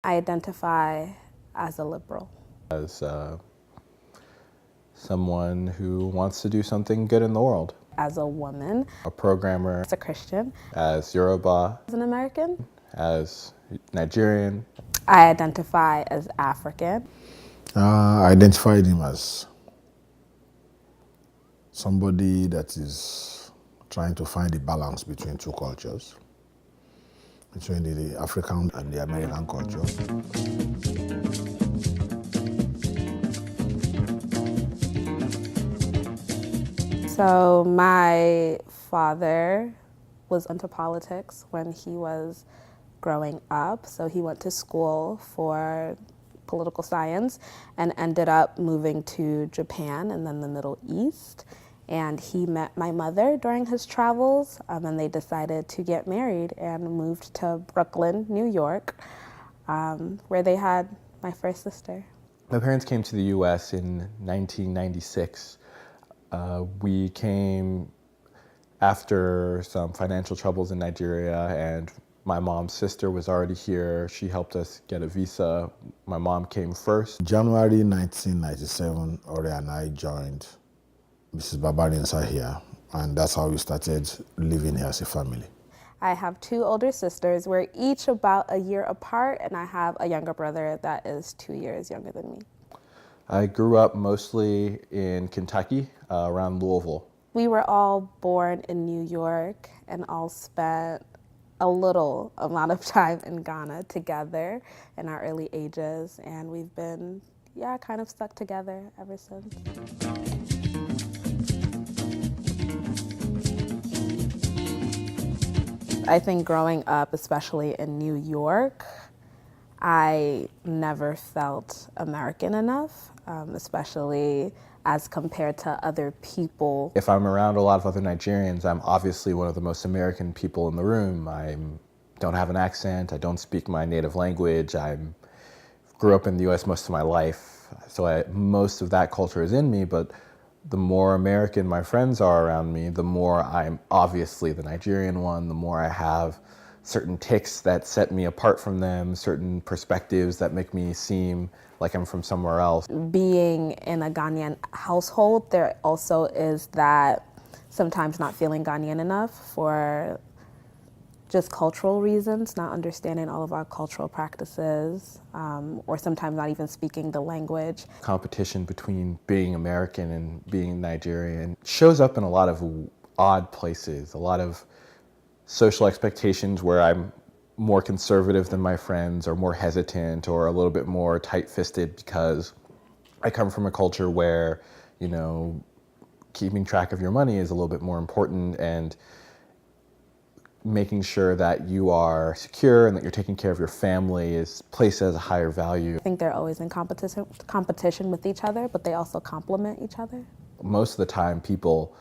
I identify as a liberal. As someone who wants to do something good in the world. As a woman. A programmer. As a Christian. As Yoruba. As an American. As Nigerian. I identify as African. I identified him as somebody that is trying to find the balance between two cultures, between the African and the American culture. So my father was into politics when he was growing up. So he went to school for political science and ended up moving to Japan and then the Middle East. And he met my mother during his travels, and they decided to get married and moved to Brooklyn, New York, where they had my first sister. My parents came to the U.S. in 1996. We came after some financial troubles in Nigeria, and my mom's sister was already here. She helped us get a visa. My mom came first. January 1997, Ore and I joined Mrs. Babari here, and that's how we started living here as a family. I have two older sisters. We're each about a year apart, and I have a younger brother that is 2 years younger than me. I grew up mostly in Kentucky, around Louisville. We were all born in New York and all spent a little amount of time in Ghana together in our early ages, and we've been, kind of stuck together ever since. I think growing up, especially in New York, I never felt American enough, especially as compared to other people. If I'm around a lot of other Nigerians, I'm obviously one of the most American people in the room. I don't have an accent, I don't speak my native language, I grew up in the US most of my life, so most of that culture is in me, but the more American my friends are around me, the more I'm obviously the Nigerian one, the more I have certain tics that set me apart from them, certain perspectives that make me seem like I'm from somewhere else. Being in a Ghanaian household, there also is that sometimes not feeling Ghanaian enough for just cultural reasons, not understanding all of our cultural practices, or sometimes not even speaking the language. Competition between being American and being Nigerian shows up in a lot of odd places, a lot of social expectations where I'm more conservative than my friends or more hesitant or a little bit more tight-fisted because I come from a culture where, keeping track of your money is a little bit more important, and making sure that you are secure and that you're taking care of your family is placed as a higher value. I think they're always in competition with each other, but they also complement each other. Most of the time people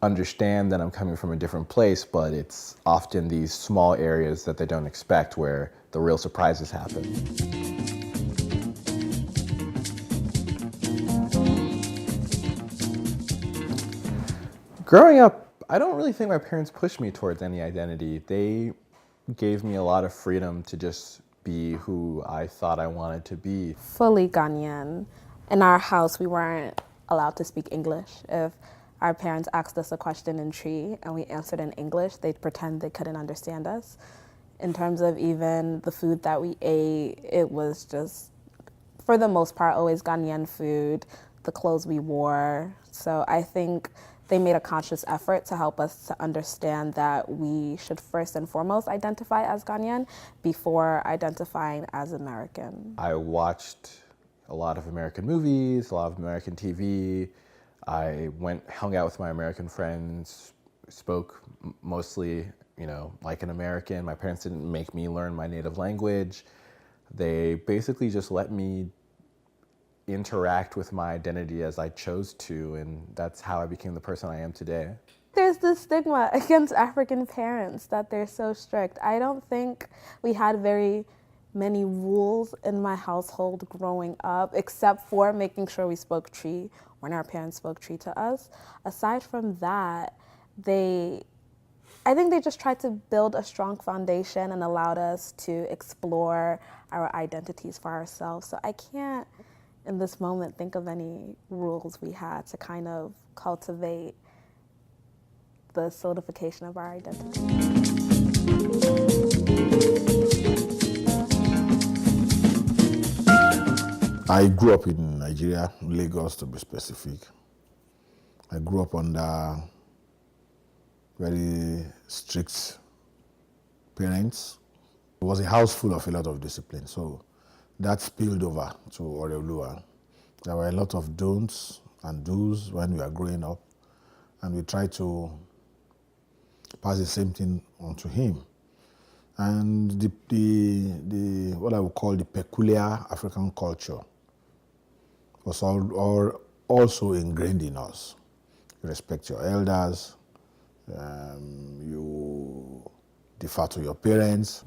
understand that I'm coming from a different place, but it's often these small areas that they don't expect where the real surprises happen. Growing up, I don't really think my parents pushed me towards any identity. They gave me a lot of freedom to just be who I thought I wanted to be. Fully Ghanaian. In our house, we weren't allowed to speak English. If our parents asked us a question in Tree and we answered in English, they'd pretend they couldn't understand us. In terms of even the food that we ate, it was just, for the most part, always Ghanaian food, the clothes we wore. So I think they made a conscious effort to help us to understand that we should first and foremost identify as Ghanaian before identifying as American. I watched a lot of American movies, a lot of American TV. I hung out with my American friends, spoke mostly, like an American. My parents didn't make me learn my native language. They basically just let me interact with my identity as I chose to, and that's how I became the person I am today. There's this stigma against African parents that they're so strict. I don't think we had very many rules in my household growing up, except for making sure we spoke Tree when our parents spoke Tree to us. Aside from that, I think they just tried to build a strong foundation and allowed us to explore our identities for ourselves. So I can't, in this moment, think of any rules we had to kind of cultivate the solidification of our identity. I grew up in Nigeria, Lagos to be specific. I grew up under very strict parents. It was a house full of a lot of discipline, so that spilled over to Oreolua. There were a lot of don'ts and do's when we were growing up, and we tried to pass the same thing on to him. And the what I would call the peculiar African culture was also ingrained in us. You respect your elders, you defer to your parents.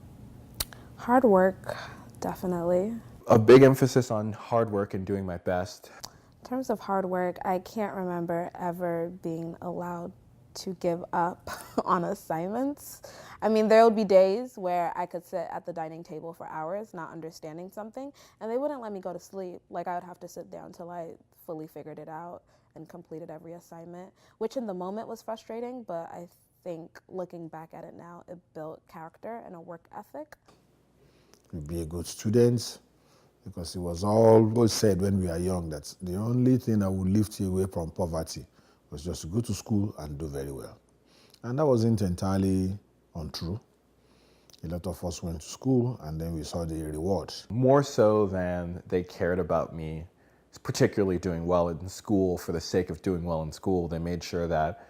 Hard work, definitely. A big emphasis on hard work and doing my best. In terms of hard work, I can't remember ever being allowed to give up on assignments. I mean, there would be days where I could sit at the dining table for hours not understanding something, and they wouldn't let me go to sleep. Like, I would have to sit down until I fully figured it out and completed every assignment, which in the moment was frustrating, but I think looking back at it now, it built character and a work ethic. You be a good student, because it was always said when we were young that the only thing that would lift you away from poverty was just to go to school and do very well. And that wasn't entirely untrue. A lot of us went to school and then we saw the rewards. More so than they cared about me, particularly doing well in school for the sake of doing well in school, they made sure that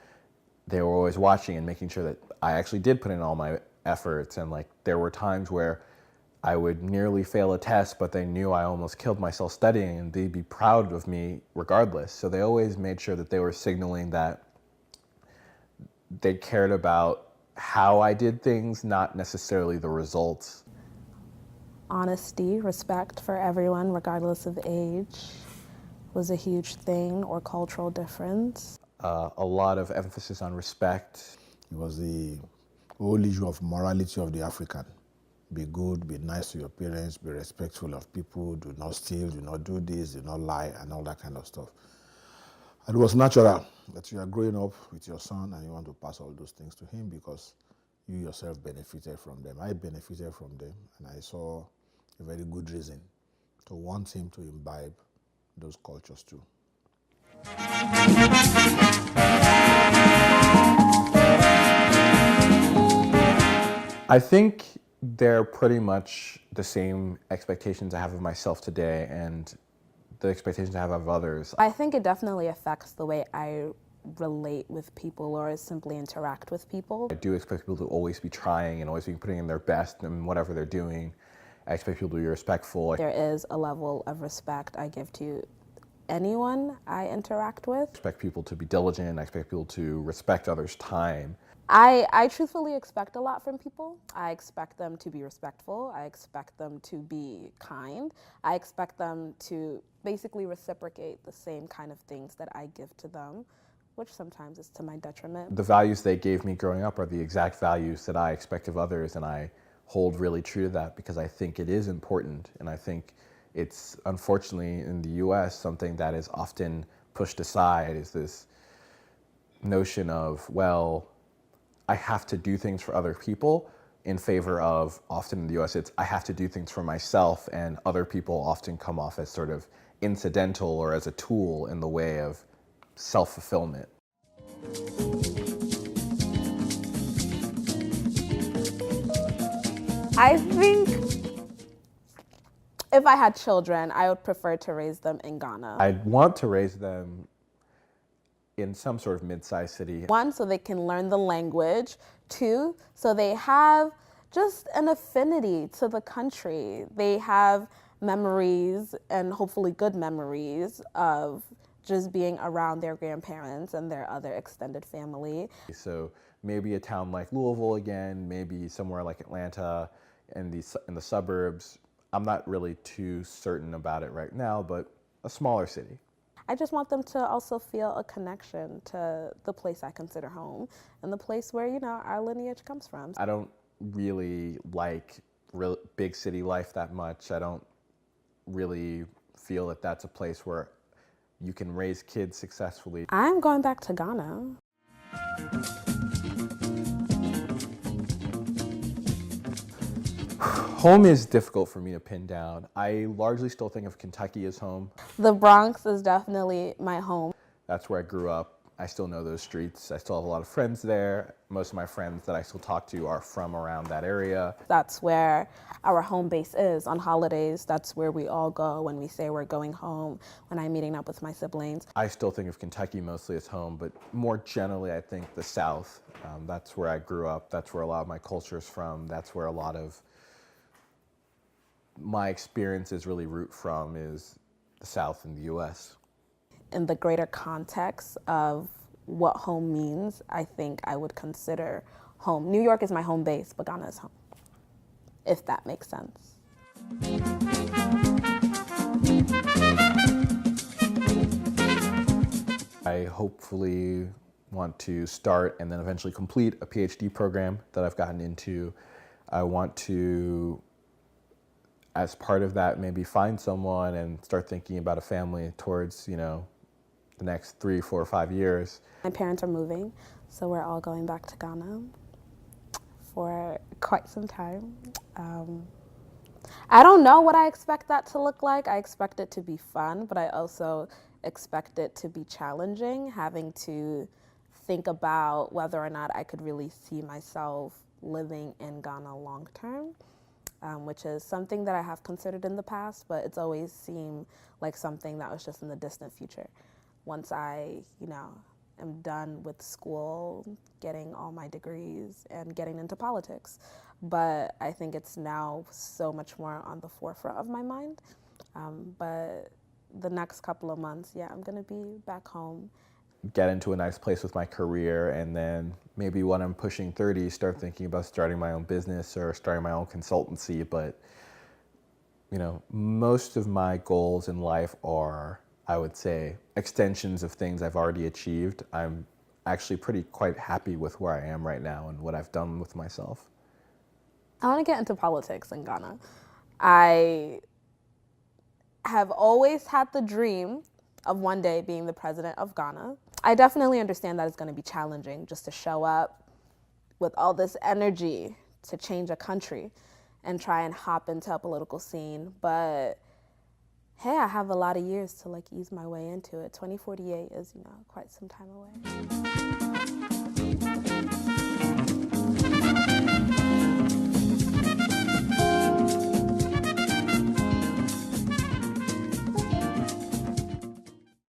they were always watching and making sure that I actually did put in all my efforts. And like, there were times where I would nearly fail a test, but they knew I almost killed myself studying, and they'd be proud of me regardless. So they always made sure that they were signaling that they cared about how I did things, not necessarily the results. Honesty, respect for everyone, regardless of age, was a huge thing, or cultural difference. A lot of emphasis on respect. It was the whole issue of morality of the African. Be good, be nice to your parents, be respectful of people, do not steal, do not do this, do not lie, and all that kind of stuff. And it was natural that you are growing up with your son and you want to pass all those things to him because you yourself benefited from them. I benefited from them, and I saw a very good reason to want him to imbibe those cultures too. I think they're pretty much the same expectations I have of myself today and the expectations I have of others. I think it definitely affects the way I relate with people or simply interact with people. I do expect people to always be trying and always be putting in their best in whatever they're doing. I expect people to be respectful. There is a level of respect I give to anyone I interact with. I expect people to be diligent. I expect people to respect others' time. I truthfully expect a lot from people. I expect them to be respectful. I expect them to be kind. I expect them to basically reciprocate the same kind of things that I give to them, which sometimes is to my detriment. The values they gave me growing up are the exact values that I expect of others, and I hold really true to that because I think it is important, and I think it's, unfortunately, in the US, something that is often pushed aside is this notion of, well, I have to do things for other people in favor of, often in the US, it's I have to do things for myself, and other people often come off as sort of incidental or as a tool in the way of self-fulfillment. I think if I had children, I would prefer to raise them in Ghana. I'd want to raise them in some sort of mid-sized city. One, so they can learn the language. Two, so they have just an affinity to the country. They have memories, and hopefully good memories, of just being around their grandparents and their other extended family. So maybe a town like Louisville again, maybe somewhere like Atlanta in the suburbs. I'm not really too certain about it right now, but a smaller city. I just want them to also feel a connection to the place I consider home and the place where, our lineage comes from. I don't really like real big city life that much. I don't really feel that that's a place where you can raise kids successfully. I'm going back to Ghana. Home is difficult for me to pin down. I largely still think of Kentucky as home. The Bronx is definitely my home. That's where I grew up. I still know those streets. I still have a lot of friends there. Most of my friends that I still talk to are from around that area. That's where our home base is on holidays. That's where we all go when we say we're going home, when I'm meeting up with my siblings. I still think of Kentucky mostly as home, but more generally, I think the South. That's where I grew up. That's where a lot of my culture is from. That's where a lot of my experiences really root from, is the South in the U.S. In the greater context of what home means, I think I would consider home. New York is my home base, but Ghana is home, if that makes sense. I hopefully want to start and then eventually complete a PhD program that I've gotten into. I want to, as part of that, maybe find someone and start thinking about a family towards, the next 3, 4, 5 years. My parents are moving, so we're all going back to Ghana for quite some time. I don't know what I expect that to look like. I expect it to be fun, but I also expect it to be challenging, having to think about whether or not I could really see myself living in Ghana long term, which is something that I have considered in the past, but it's always seemed like something that was just in the distant future. Once I, am done with school, getting all my degrees and getting into politics. But I think it's now so much more on the forefront of my mind. But the next couple of months, I'm gonna be back home. Get into a nice place with my career, and then maybe when I'm pushing 30, start thinking about starting my own business or starting my own consultancy. But, most of my goals in life are, I would say, extensions of things I've already achieved. I'm actually quite happy with where I am right now and what I've done with myself. I want to get into politics in Ghana. I have always had the dream of one day being the president of Ghana. I definitely understand that it's going to be challenging just to show up with all this energy to change a country and try and hop into a political scene. But hey, I have a lot of years to ease my way into it. 2048 is, quite some time away.